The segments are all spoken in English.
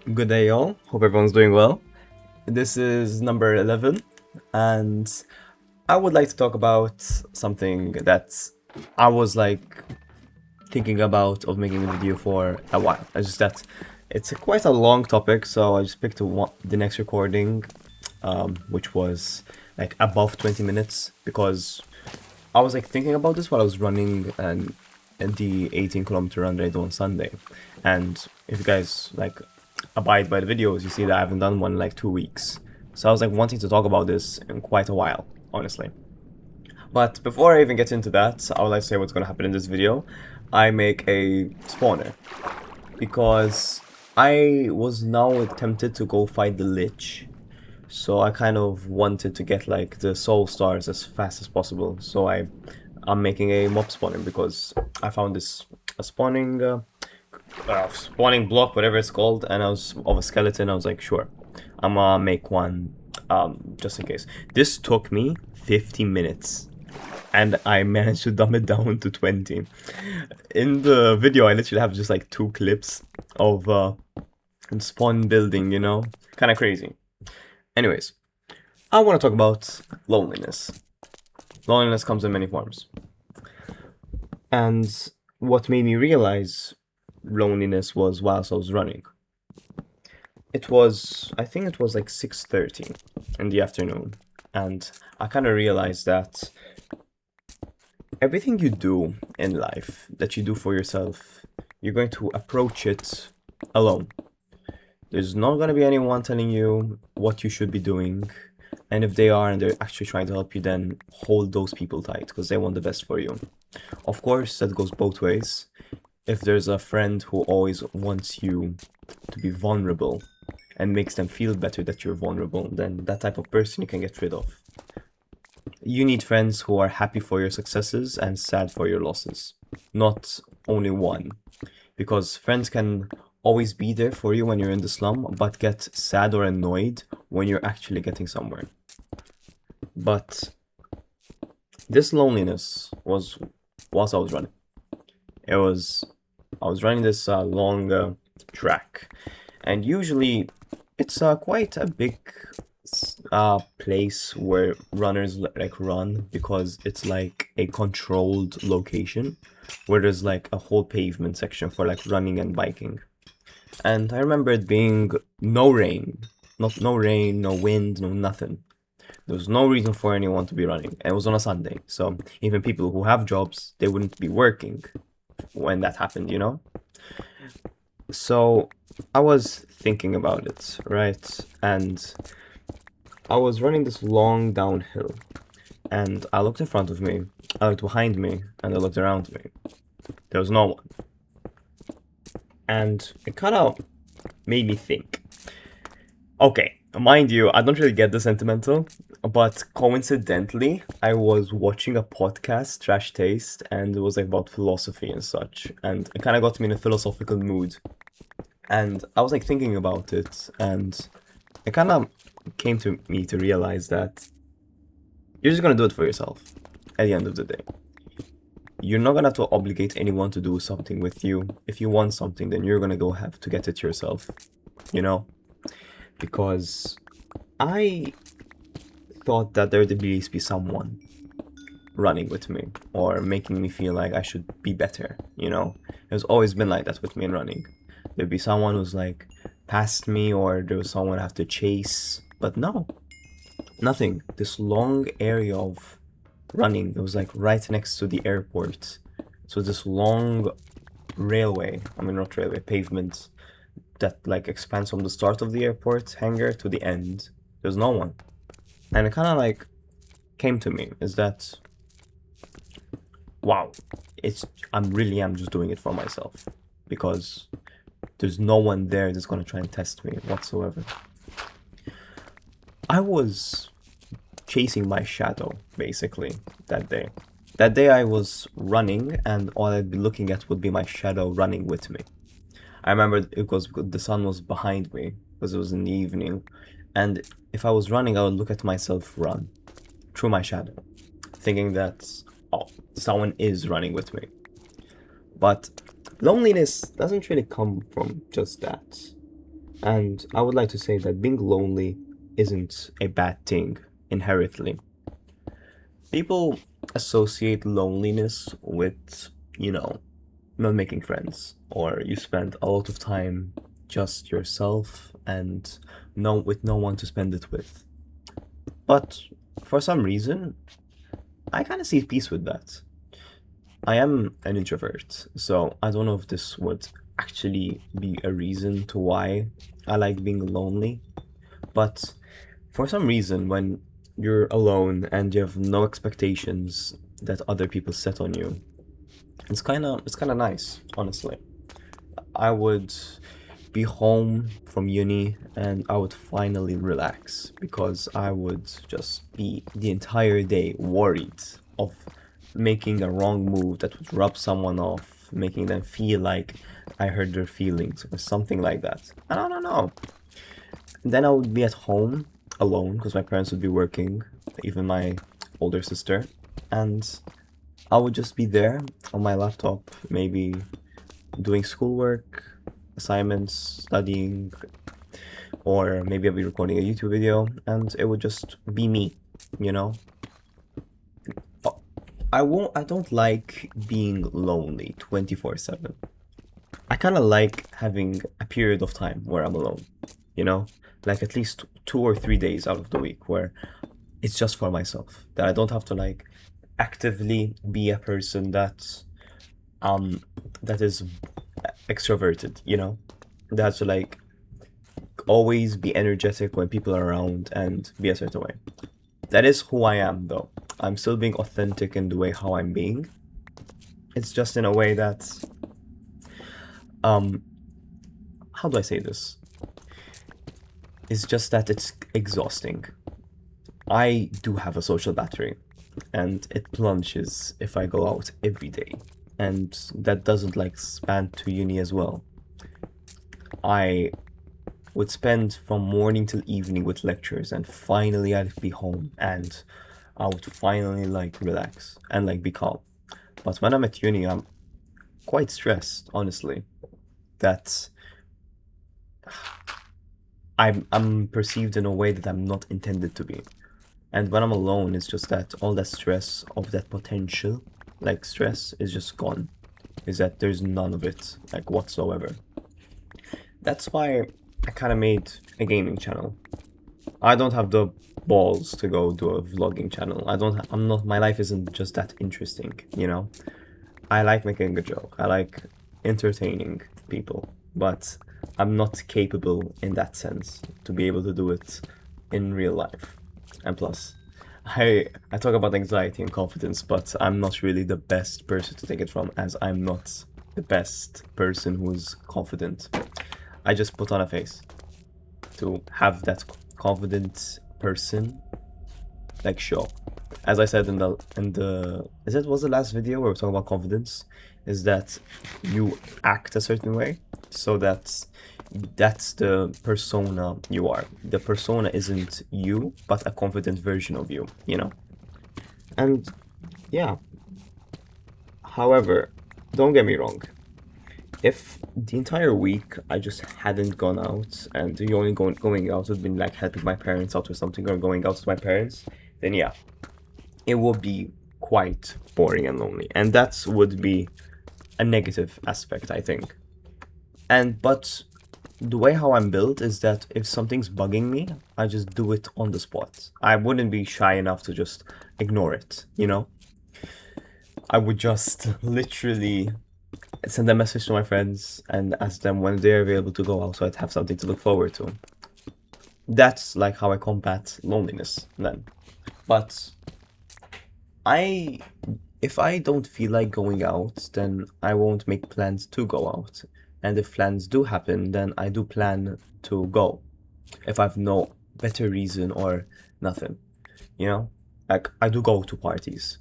Good day, y'all. Hope everyone's doing well. This is number 11, and I would like to talk about something that I was thinking about of making a video for a while. It's just that it's quite a long topic, so I just picked the next recording, which was like above 20 minutes because I was thinking about this while I was running and the 18-kilometer run that I do on Sunday. And if you guys abide by the videos, you see that I haven't done one in 2 weeks. So I was wanting to talk about this in quite a while, honestly. But before I even get into that, I would like to say what's going to happen in this video. I make a spawner because I was now tempted to go fight the Lich. So I kind of wanted to get the soul stars as fast as possible. So I'm making a mob spawner because I found this a spawning block, whatever it's called, and I was of a skeleton. I was like, sure, I'm gonna make one just in case. This took me 50 minutes. And I managed to dumb it down to 20. In the video, I literally have just 2 clips of spawn building, kind of crazy. Anyways, I want to talk about loneliness. Loneliness comes in many forms. And what made me realize loneliness was whilst I was running. I think it was 6:30 in the afternoon. And I kind of realized that everything you do in life, that you do for yourself, you're going to approach it alone. There's not going to be anyone telling you what you should be doing. And if they are and they're actually trying to help you, then hold those people tight because they want the best for you. Of course, that goes both ways. If there's a friend who always wants you to be vulnerable and makes them feel better that you're vulnerable, then that type of person you can get rid of. You need friends who are happy for your successes and sad for your losses, not only one. Because friends can always be there for you when you're in the slum, but get sad or annoyed when you're actually getting somewhere. But this loneliness was whilst I was running. I was running this long track, and usually it's quite a big place where runners run because it's a controlled location where there's a whole pavement section for running and biking. And I remember it being no rain, no rain, no wind, no nothing. There was no reason for anyone to be running. And it was on a Sunday, so even people who have jobs, they wouldn't be working when that happened, So I was thinking about it, right? And I was running this long downhill, and I looked in front of me, I looked behind me, and I looked around me. There was no one. And it kind of made me think. Okay, mind you, I don't really get the sentimental, but coincidentally, I was watching a podcast, Trash Taste, and it was about philosophy and such, and it kind of got me in a philosophical mood. And I was thinking about it, and it kind of came to me to realize that you're just gonna do it for yourself at the end of the day. You're not gonna have to obligate anyone to do something with you. If you want something, then you're gonna go have to get it yourself, Because I thought that there would at least be someone running with me or making me feel like I should be better, It's always been like that with me in running. There'd be someone who's past me or there was someone I have to chase, but no, nothing. This long area of running, it was right next to the airport. So this long not railway, pavement that expands from the start of the airport hangar to the end. There's no one. And it kind of came to me is that, wow, I really am just doing it for myself because there's no one there that's going to try and test me whatsoever. I was chasing my shadow, basically, that day. That day I was running, and all I'd be looking at would be my shadow running with me. I remember the sun was behind me, because it was in the evening, and if I was running, I would look at myself run, through my shadow, thinking that, oh, someone is running with me. But loneliness doesn't really come from just that. And I would like to say that being lonely isn't a bad thing inherently. People associate loneliness with, you know, not making friends, or you spend a lot of time just yourself and no one to spend it with. But for some reason, I kind of see peace with that. I am an introvert, so I don't know if this would actually be a reason to why I like being lonely, but for some reason, when you're alone and you have no expectations that other people set on you, it's kind of nice, honestly. I would be home from uni and I would finally relax because I would just be the entire day worried of making a wrong move that would rub someone off, making them feel like I hurt their feelings or something like that. I don't know. Then I would be at home alone because my parents would be working, even my older sister, and I would just be there on my laptop, maybe doing schoolwork, assignments, studying, or maybe I'll be recording a YouTube video, and it would just be me, you know? I don't like being lonely 24/7. I kind of like having a period of time where I'm alone, you know? Like at least 2 or 3 days out of the week where it's just for myself. That I don't have to like actively be a person um that is extroverted, you know? That has to like always be energetic when people are around and be a certain way. That is who I am though. I'm still being authentic in the way how I'm being. It's just in a way that um how do I say this? It's just that it's exhausting. I do have a social battery and it plunges if I go out every day. And that doesn't like span to uni as well. I would spend from morning till evening with lectures and finally I'd be home and I would finally like relax and like be calm. But when I'm at uni, I'm quite stressed, honestly, that I'm perceived in a way that I'm not intended to be. And when I'm alone, it's just that all that stress of that potential, like stress, is just gone. Is that there's none of it, like whatsoever. That's why I kind of made a gaming channel. I don't have the balls to go do a vlogging channel. I'm not, my life isn't just that interesting, you know? I like making a joke. I like entertaining people, but I'm not capable in that sense to be able to do it in real life. And plus, I talk about anxiety and confidence, but I'm not really the best person to take it from, as I'm not the best person who's confident. I just put on a face to have that confident person like show. As I said in the is it was the last video where we were talking about confidence, is that you act a certain way so that's the persona you are. The persona isn't you, but a confident version of you, you know? And yeah, however, don't get me wrong. If the entire week I just hadn't gone out and the only going out would been like helping my parents out or something or going out with my parents, then yeah, it would be quite boring and lonely. And that would be a negative aspect, I think. And but the way how I'm built is that if something's bugging me, I just do it on the spot. I wouldn't be shy enough to just ignore it, you know? I would just literally send a message to my friends and ask them when they're available to go out so I'd have something to look forward to. That's like how I combat loneliness then. But I if I don't feel like going out, then I won't make plans to go out. And if plans do happen, then I do plan to go. If I've no better reason or nothing, you know? Like I do go to parties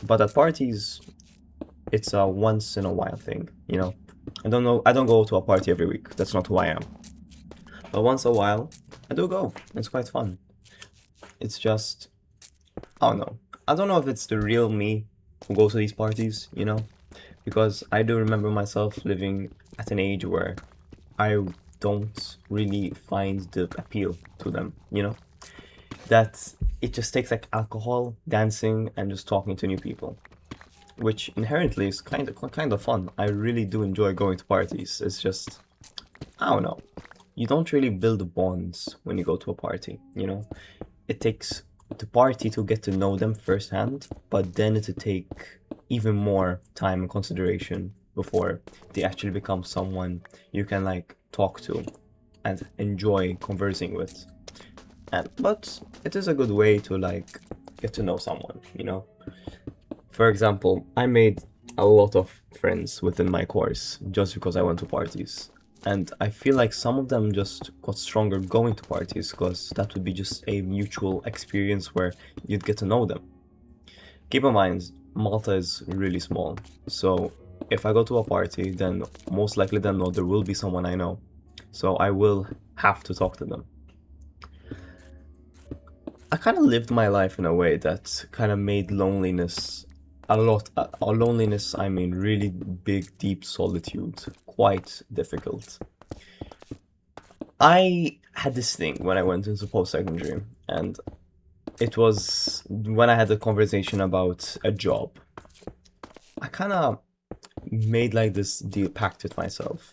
but at parties it's a once in a while thing, you know? I don't go to a party every week. That's not who I am. But once a while, I do go. It's quite fun. It's just I don't know. I don't know if it's the real me who goes to these parties, you know? Because I do remember myself living at an age where I don't really find the appeal to them, you know? That it just takes like alcohol, dancing, and just talking to new people, which inherently is kind of fun. I really do enjoy going to parties. It's just, I don't know. You don't really build bonds when you go to a party, you know? It takes the party to get to know them firsthand, but then to take even more time and consideration before they actually become someone you can like talk to and enjoy conversing with. And but it is a good way to like get to know someone, you know? For example, I made a lot of friends within my course just because I went to parties. And I feel like some of them just got stronger going to parties because that would be just a mutual experience where you'd get to know them. Keep in mind, Malta is really small. So if I go to a party, then most likely than not, there will be someone I know. So I will have to talk to them. I kind of lived my life in a way that kind of made loneliness a lot, loneliness, I mean really big, deep solitude, quite difficult. I had this thing when I went into post-secondary, and it was when I had a conversation about a job. I kind of made like this deal pact with myself,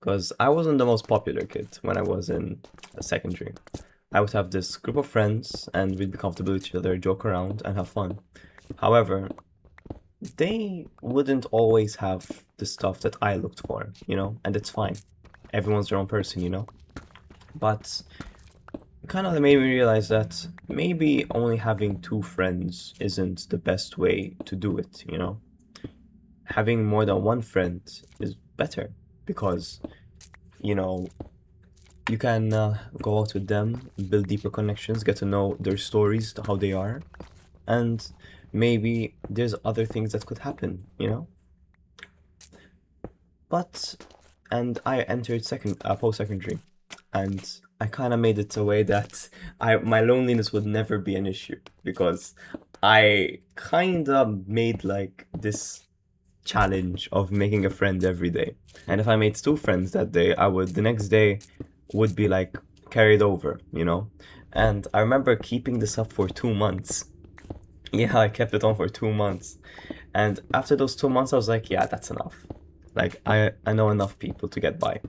because I wasn't the most popular kid when I was in secondary. I would have this group of friends, and we'd be comfortable with each other, joke around, and have fun. However, they wouldn't always have the stuff that I looked for, you know, and it's fine. Everyone's their own person, you know. But it kind of made me realize that maybe only having two friends isn't the best way to do it, you know. Having more than one friend is better because, you know, you can go out with them, build deeper connections, get to know their stories, how they are, and maybe there's other things that could happen, you know? But, and I entered post-secondary, and I kind of made it a way that my loneliness would never be an issue because I kind of made like this challenge of making a friend every day. And if I made two friends that day, the next day would be like carried over, you know? And I remember keeping this up for 2 months. Yeah, I kept it on for 2 months. And after those 2 months, I was like, yeah, that's enough. Like, I know enough people to get by.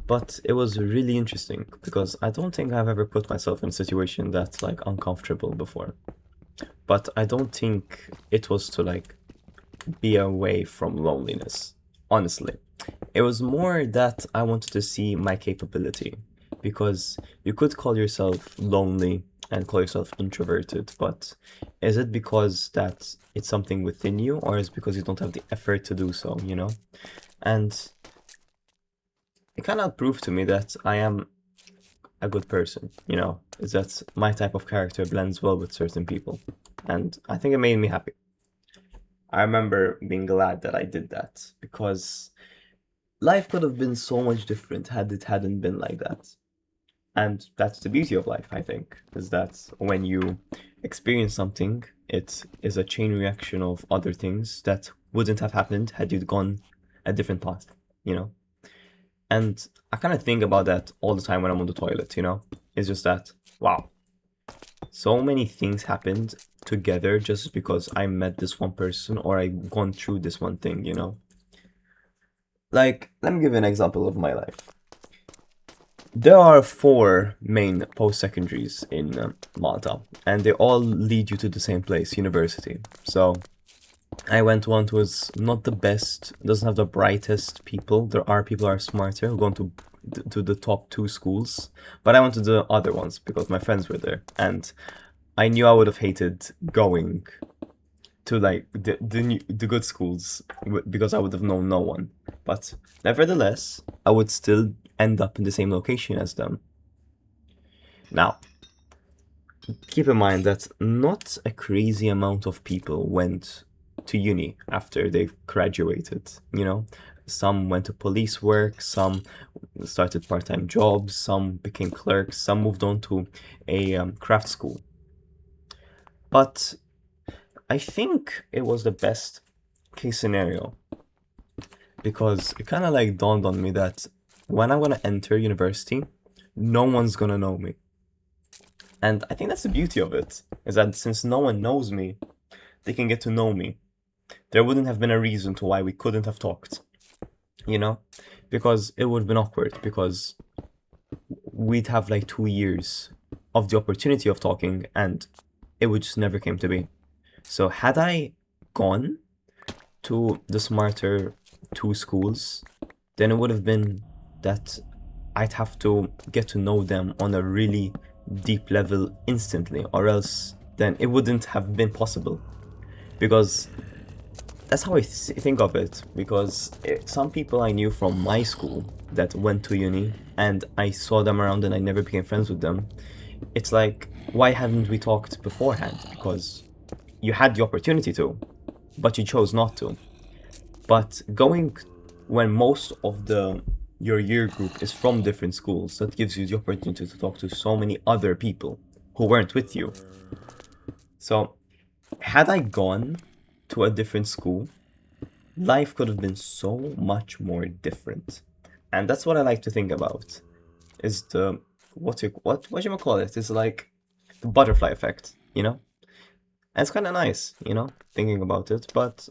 But it was really interesting because I don't think I've ever put myself in a situation that's like uncomfortable before. But I don't think it was to like be away from loneliness, honestly. It was more that I wanted to see my capability because you could call yourself lonely and call yourself introverted, but is it because that it's something within you or is it because you don't have the effort to do so, you know? And it kind of proved to me that I am a good person, you know? Is that my type of character blends well with certain people. And I think it made me happy. I remember being glad that I did that because life could have been so much different had it hadn't been like that. And that's the beauty of life, I think, is that when you experience something, it is a chain reaction of other things that wouldn't have happened had you gone a different path, you know? And I kind of think about that all the time when I'm on the toilet, you know? It's just that, wow, so many things happened together just because I met this one person or I gone through this one thing, you know? Like, let me give you an example of my life. There are four main post-secondaries in Malta, and they all lead you to the same place, university. So I went to one who was not the best, doesn't have the brightest people. There are people who are smarter who go to the top two schools, but I went to the other ones because my friends were there, and I knew I would have hated going to like the good schools because I would have known no one. But nevertheless, I would still end up in the same location as them. Now, keep in mind that not a crazy amount of people went to uni after they graduated, you know? Some went to police work, some started part-time jobs, some became clerks, some moved on to a craft school. But I think it was the best case scenario because it kind of like dawned on me that when I'm gonna enter university, no one's gonna know me. And I think that's the beauty of it, is that since no one knows me, they can get to know me. There wouldn't have been a reason to why we couldn't have talked, you know? Because it would have been awkward, because we'd have like 2 years of the opportunity of talking, and it would just never came to be. So had I gone to the smarter two schools, then it would have been that I'd have to get to know them on a really deep level instantly, or else then it wouldn't have been possible. Because that's how I think of it. Because some people I knew from my school that went to uni, and I saw them around and I never became friends with them. It's like, why haven't we talked beforehand? Because you had the opportunity to, but you chose not to. But going when most of your year group is from different schools, that gives you the opportunity to talk to so many other people who weren't with you. So, had I gone to a different school, life could have been so much more different. And that's what I like to think about. Is the what you call it? It's like the butterfly effect, you know? And it's kind of nice, thinking about it, but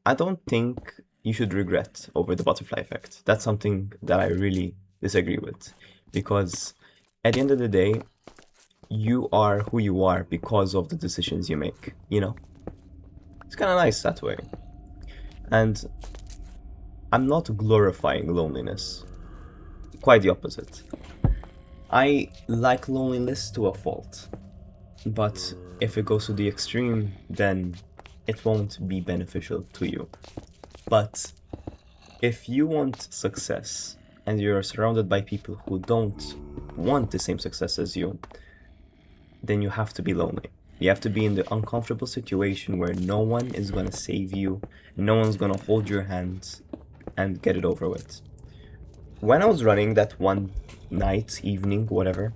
I don't think you should regret over the butterfly effect. That's something that I really disagree with. Because at the end of the day, you are who you are because of the decisions you make, It's kind of nice that way. And I'm not glorifying loneliness. Quite the opposite. I like loneliness to a fault. But if it goes to the extreme, then it won't be beneficial to you. But if you want success and you're surrounded by people who don't want the same success as you, then you have to be lonely. You have to be in the uncomfortable situation where no one is gonna save you, no one's gonna hold your hand and get it over with. When I was running that one night, evening, whatever,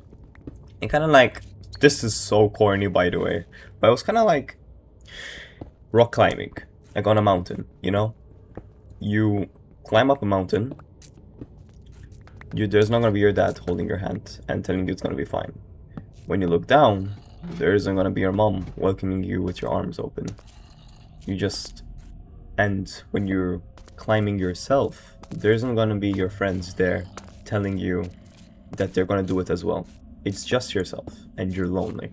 it kind of like, this is so corny by the way, but it was kind of like rock climbing, like on a mountain, You climb up a mountain, there's not gonna be your dad holding your hand and telling you it's gonna be fine. When you look down, there isn't gonna be your mom welcoming you with your arms open. And when you're climbing yourself, there isn't gonna be your friends there telling you that they're gonna do it as well. It's just yourself, and you're lonely.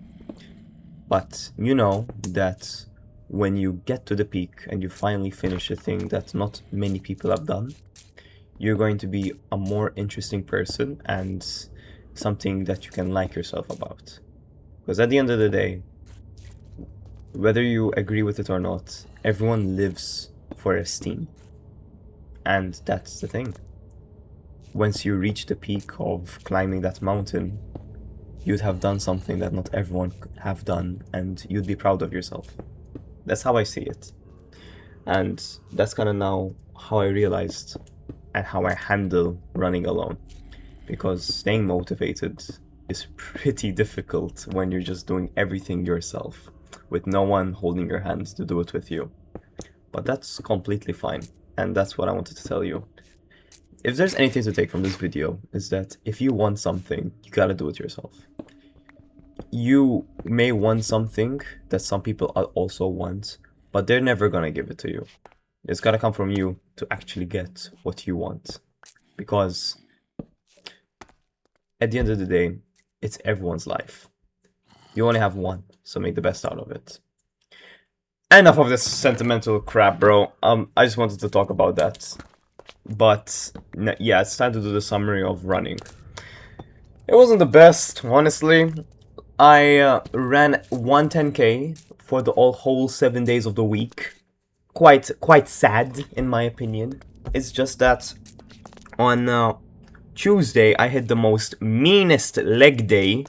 But you know that when you get to the peak and you finally finish a thing that not many people have done, you're going to be a more interesting person and something that you can like yourself about. Because at the end of the day, whether you agree with it or not, everyone lives for esteem. And that's the thing. Once you reach the peak of climbing that mountain, you'd have done something that not everyone have done, and you'd be proud of yourself. That's how I see it. And that's kind of now how I realized and how I handle running alone. Because staying motivated is pretty difficult when you're just doing everything yourself, with no one holding your hands to do it with you. But that's completely fine, and that's what I wanted to tell you. If there's anything to take from this video, is that if you want something, you gotta do it yourself. You may want something that some people also want, but they're never gonna give it to you. It's gotta come from you to actually get what you want. Because at the end of the day, it's everyone's life. You only have one, so make the best out of it. Enough of this sentimental crap, bro. I just wanted to talk about that. But yeah, it's time to do the summary of running. It wasn't the best, honestly. I ran 110k for the whole 7 days of the week. Quite sad, in my opinion. It's just that on Tuesday I had the most meanest leg day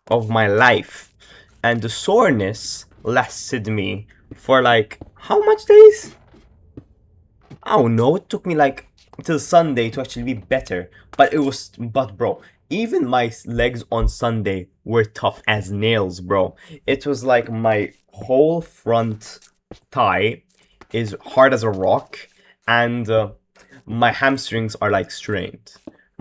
of my life, and the soreness lasted me for like how much days? I don't know. It took me like till Sunday to actually be better, but bro, even my legs on Sunday were tough as nails, bro. It was like my whole front thigh is hard as a rock, and my hamstrings are like strained.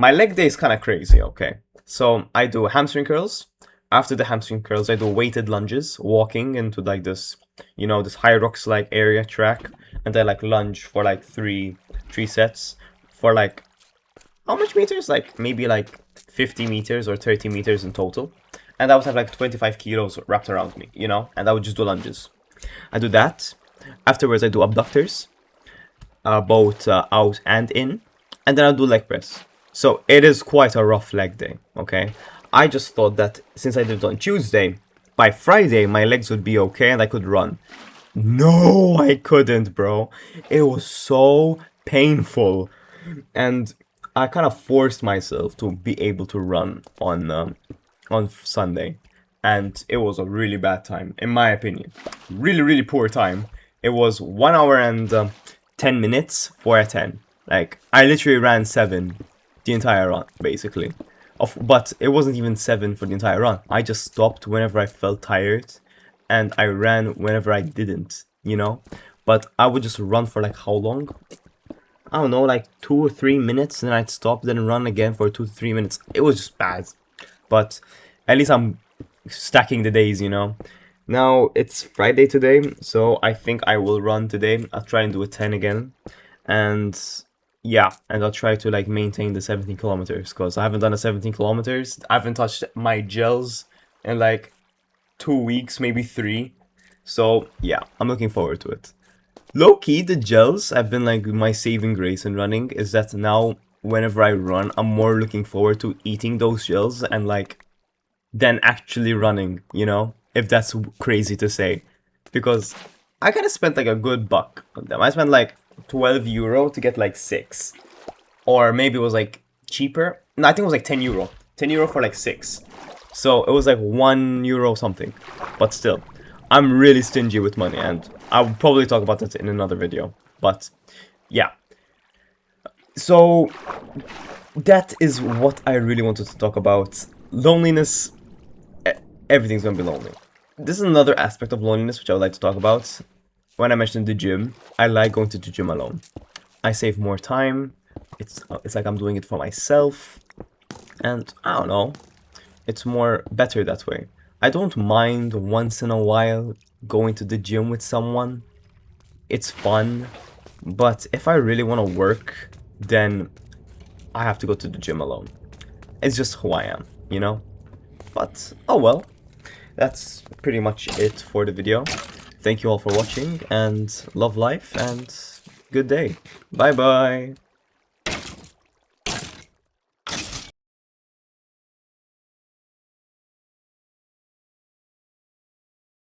my leg day is kind of crazy, okay? So I do hamstring curls. After the hamstring curls, I do weighted lunges, walking into like this, you know, this high rocks like area track, and I like lunge for like three sets for like how much meters? Like maybe like 50 meters or 30 meters in total. And I would have like 25 kilos wrapped around me, you know, and I would just do lunges. I do that. Afterwards, I do abductors, both out and in, and then I'll do leg press. So it is quite a rough leg day, okay? I just thought that since I did it on Tuesday, by Friday my legs would be okay and I could run. No, I couldn't, bro. It was so painful. And I kind of forced myself to be able to run on Sunday. And it was a really bad time, in my opinion. Really, really poor time. It was 1 hour and 10 minutes for a 10. Like, I literally ran 7 the entire run, basically. But it wasn't even 7 for the entire run. I just stopped whenever I felt tired. And I ran whenever I didn't, you know? But I would just run for like how long? I don't know, like 2 or 3 minutes. And then I'd stop, then run again for 2 to 3 minutes. It was just bad. But at least I'm stacking the days, you know? Now, it's Friday today, so I think I will run today. I'll try and do a 10 again. And yeah, and I'll try to like maintain the 17 kilometers, because I haven't done a 17 kilometers. I haven't touched my gels in like 2 weeks, maybe 3. So yeah, I'm looking forward to it. Low-key, the gels have been like my saving grace in running, is that now whenever I run, I'm more looking forward to eating those gels and like than actually running, you know? If that's crazy to say. Because I kind of spent like a good buck on them. I spent like 12 euro to get like 6. Or maybe it was like cheaper. No, I think it was like 10 euro. 10 euro for like 6. So it was like 1 euro something. But still, I'm really stingy with money. And I'll probably talk about that in another video. But yeah. So that is what I really wanted to talk about. Loneliness. Everything's gonna be lonely. This is another aspect of loneliness which I would like to talk about. When I mentioned the gym, I like going to the gym alone. I save more time. It's like I'm doing it for myself, and I don't know. It's more better that way. I don't mind once in a while going to the gym with someone. It's fun, but if I really want to work, then I have to go to the gym alone. It's just who I am, you know? But, oh well. That's pretty much it for the video. Thank you all for watching, and love life, and good day. Bye bye.